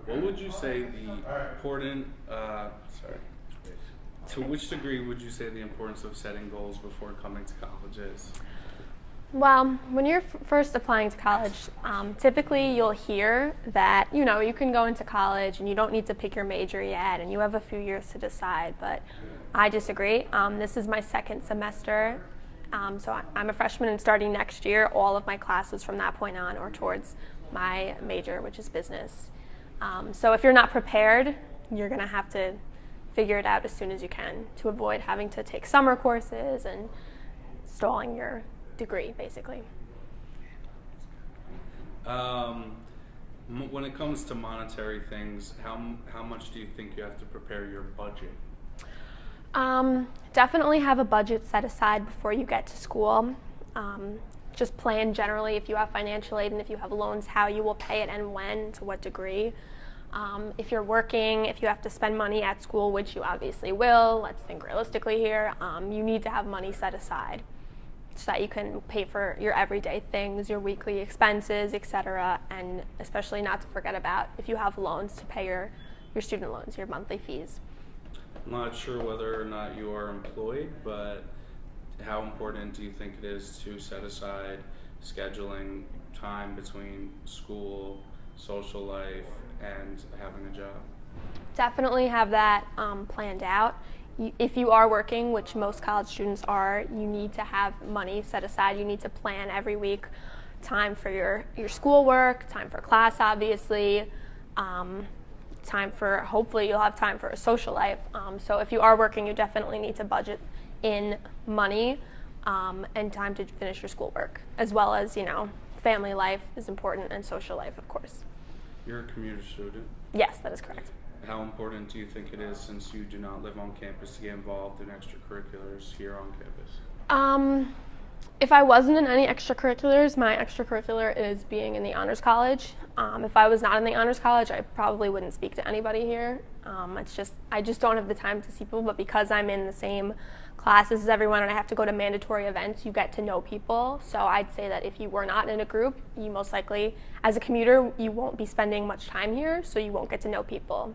What would you say the important, to which degree would you say the importance of setting goals before coming to college is? Well, when you're first applying to college, typically you'll hear that, you can go into college and you don't need to pick your major yet and you have a few years to decide, but I disagree. This is my second semester, so I'm a freshman and starting next year. All of my classes from that point on are towards my major, which is business. So if you're not prepared, you're going to have to figure it out as soon as you can to avoid having to take summer courses and stalling your degree, basically. When it comes to monetary things, how much do you think you have to prepare your budget? Definitely have a budget set aside before you get to school. Just plan generally if you have financial aid and if you have loans, how you will pay it and when, to what degree. If you're working, if you have to spend money at school, which you obviously will, let's think realistically here, you need to have money set aside so that you can pay for your everyday things, your weekly expenses, etc. And especially not to forget about if you have loans to pay your student loans, your monthly fees. I'm not sure whether or not you are employed, but how important do you think it is to set aside scheduling time between school, social life, and having a job? Definitely have that planned out. If you are working, which most college students are, you need to have money set aside. You need to plan every week time for your schoolwork, time for class, obviously, hopefully you'll have time for a social life. So if you are working, you definitely need to budget in money and time to finish your schoolwork, as well as, family life is important and social life, of course. You're a commuter student? Yes, that is correct. How important do you think it is, since you do not live on campus, to get involved in extracurriculars here on campus? If I wasn't in any extracurriculars, my extracurricular is being in the Honors College. If I was not in the Honors College, I probably wouldn't speak to anybody here. I just don't have the time to see people, but because I'm in the same classes as everyone and I have to go to mandatory events, you get to know people. So I'd say that if you were not in a group, you most likely, as a commuter, you won't be spending much time here, so you won't get to know people.